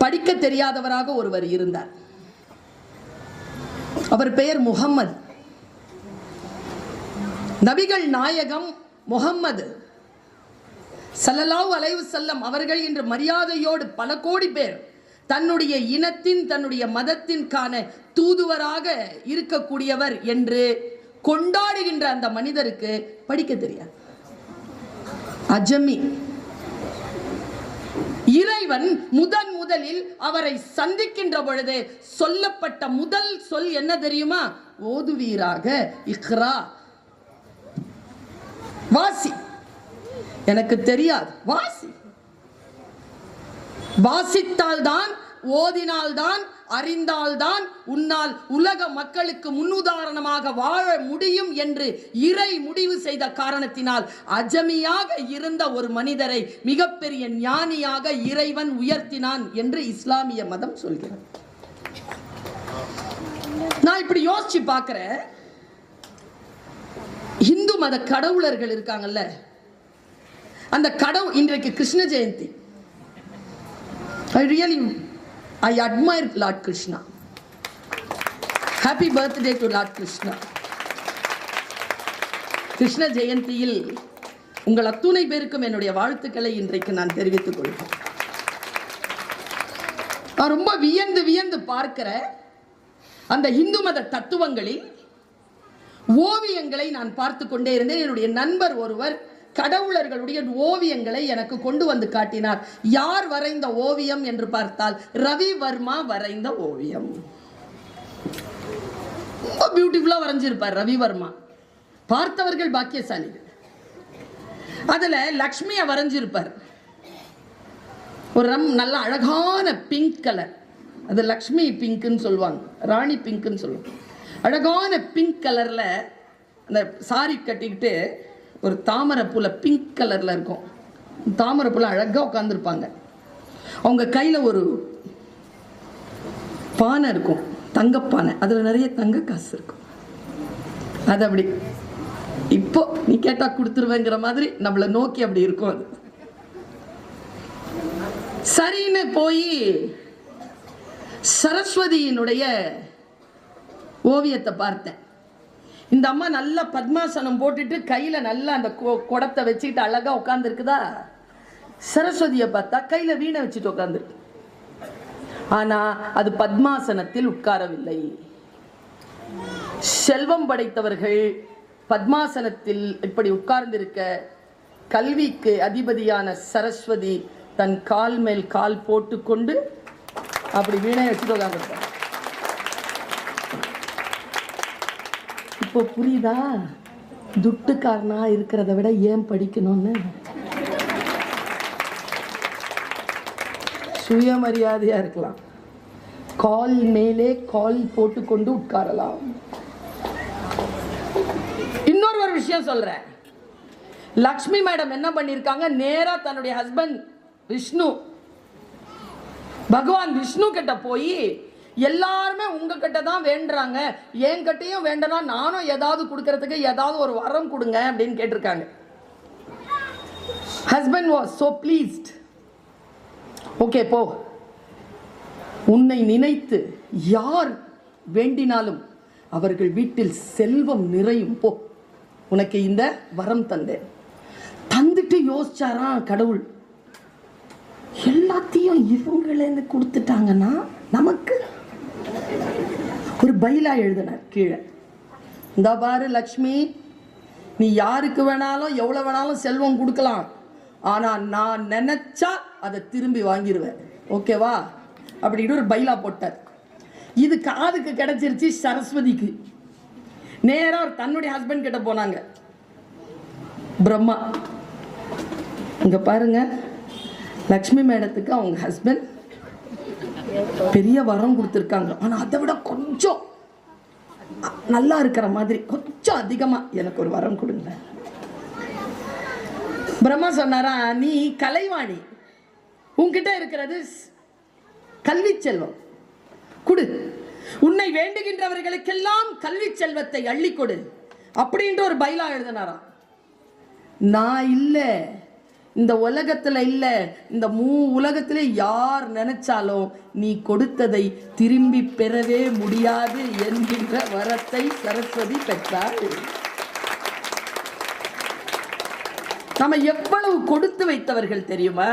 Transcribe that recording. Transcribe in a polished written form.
படிக்க தெரியாதவராக ஒருவர் இருந்தார். அவர் பெயர் முகம்மது. நபிகள் நாயகம் முகம்மது ஸல்லல்லாஹு அலைஹி வஸல்லம் அவர்கள் இன்று மரியாதையோடு பல கோடி பேர் தன்னுடைய இனத்தின் தன்னுடைய மதத்திற்கான தூதுவராக இருக்கக்கூடியவர் என்று கொண்டாடுகின்ற அந்த மனிதருக்கு படிக்க தெரியாது. அஜமி. இறைவன் முதலில் அவரை சந்திக்கின்ற பொழுது சொல்லப்பட்ட முதல் சொல் என்ன தெரியுமா? ஓதுவீராக, இக்ரா, வாசி. எனக்கு தெரியாது, வாசி. வாசித்தால்தான், ஓதினால்தான், அறிந்தால்தான் உன்னால் உலக மக்களுக்கு முன்னுதாரணமாக வாழ முடியும் என்று இறை முடிவு செய்த காரணத்தினால் அஜமியாக இருந்த ஒரு மனிதரை மிகப்பெரிய ஞானியாக இறைவன் உயர்த்தினான் என்று இஸ்லாமிய மதம் சொல்கிறது. நான் இப்படி யோசிச்சு பார்க்கிறேன். இந்து மத கடவுளர்கள் இருக்காங்கல்ல, அந்த கடவுள் இன்றைக்கு Krishna Jayanthi. I admire Lord Krishna. Happy birthday to Lord Krishna. Krishna ஜெயந்தியில் உங்கள் அத்துணை பேருக்கும் என்னுடைய வாழ்த்துக்களை இன்றைக்கு நான் தெரிவித்துக் கொள்கிறேன். நான் ரொம்ப வியந்து பார்க்கிற அந்த இந்து மத தத்துவங்களில் ஓவியங்களை நான் பார்த்து கொண்டே இருந்தேன். என்னுடைய நண்பர் ஒருவர் கடவுளர்களுடைய ஓவியங்களை எனக்கு கொண்டு வந்து காட்டினார். யார் வரைந்த ஓவியம் என்று பார்த்தால் ரவி வர்மா வரைந்த ஓவியம். ரொம்ப பியூட்டிஃபுல்லா வரைஞ்சிருப்பார் ரவி வர்மா. பார்த்தவர்கள் பாக்கியசாலிகள். அதுல லக்ஷ்மியை வரைஞ்சிருப்பார். ஒரு நல்ல அழகான பிங்க் கலர். அது லக்ஷ்மி பிங்க்னு சொல்லுவாங்க, ராணி பிங்க்னு சொல்லுவாங்க. அழகான பிங்க் கலர்ல அந்த சாரி கட்டிக்கிட்டு ஒரு தாமரை பூல பிங்க் கலர்ல இருக்கும். தாமரை பூல அழகா உட்காந்துருப்பாங்க. அவங்க கையில ஒரு பானை இருக்கும், தங்கப்பானை. அதுல நிறைய தங்க காசு இருக்கும். அது அப்படி இப்போ நீ கேட்டா கொடுத்துருவேங்கிற மாதிரி நம்மளை நோக்கி அப்படி இருக்கும். அது சரின்னு போய் சரஸ்வதியினுடைய ஓவியத்தை பார்த்தேன். இந்த அம்மா நல்லா பத்மாசனம் போட்டுட்டு கையில நல்லா அந்த குடத்தை வச்சுட்டு அழகா உட்கார்ந்து இருக்குதா. சரஸ்வதியை பார்த்தா கையில வீணை வச்சுட்டு உட்கார்ந்துருக்கு. ஆனா அது பத்மாசனத்தில் உட்காரவில்லை. செல்வம் படைத்தவர்கள் பத்மாசனத்தில் இப்படி உட்கார்ந்திருக்க, கல்விக்கு அதிபதியான சரஸ்வதி தன் கால் மேல் கால் போட்டுக்கொண்டு அப்படி வீணை வச்சுட்டு உட்கார்ந்துருக்க. இப்போ புரியுதா துட்டுக்காரனா இருக்கிறத விட ஏன் படிக்கணும்னு? சுயமரியாதையா இருக்கலாம், கால் மேலே கால் போட்டுக்கொண்டு உட்காரலாம். இன்னொரு ஒரு விஷயம் சொல்றேன். லக்ஷ்மி மேடம் என்ன பண்ணிருக்காங்க, நேரா தன்னுடைய ஹஸ்பண்ட் விஷ்ணு, பகவான் விஷ்ணு கிட்ட போய் எல்லாருமே உங்ககிட்ட தான் வேண்டுறாங்க, என் கிட்டையும் வேண்டனா நானும் ஏதாவது கொடுக்கறதுக்கு ஏதாவது ஒரு வரம் கொடுங்க அப்படின்னு கேட்டிருக்காங்க. Husband was so pleased. Okay போ, உன்னை நினைத்து யார் வேண்டினாலும் அவர்கள் வீட்டில் செல்வம் நிறையும், போ, உனக்கு இந்த வரம் தந்தேன். தந்துட்டு யோசிச்சாராம் கடவுள், எல்லாத்தையும் இவங்களேன்னு கொடுத்துட்டாங்கன்னா நமக்கு ஒரு பைலா எழுதினார் கீழே. இந்த பாரு லக்ஷ்மி, நீ யாருக்கு வேணாலும் எவ்வளவு வேணாலும் செல்வம் கொடுக்கலாம், ஆனா நான் நினைச்சா அதை திரும்பி வாங்கிடுவேன், ஓகேவா அப்படின்னு ஒரு பைலா போட்டார். இது காதுக்கு கிடைச்சிருச்சு சரஸ்வதிக்கு. நேரா தன்னுடைய ஹஸ்பண்ட் கிட்ட போனாங்க பிரம்மா. இங்க பாருங்க, லக்ஷ்மி மேடத்துக்கு அவங்க ஹஸ்பண்ட் பெரிய வரம் கொடுத்துருக்காங்க, ஆனா அதை விட கொஞ்சம் நல்லா இருக்கிற மாதிரி கொஞ்சம் அதிகமா எனக்கு ஒரு வரம் கொடுங்க. பிரம்மா சொன்னாரா, நீ கலைவாணி, உன்கிட்ட இருக்கிறது கல்வி செல்வம், கொடு, உன்னை வேண்டுகின்றவர்களுக்கெல்லாம் கல்வி செல்வத்தை அள்ளி கொடு அப்படின்ற ஒரு பைலா எழுதினாராம். நான் இல்ல, இந்த உலகத்துல இல்ல, இந்த உலகத்திலே யார் நினைச்சாலும் நீ கொடுத்ததை திரும்பி பெறவே முடியாது என்கின்ற வரத்தை சரஸ்வதி பெற்றாள். நம்ம எவ்வளவு கொடுத்து வைத்தவர்கள் தெரியுமா?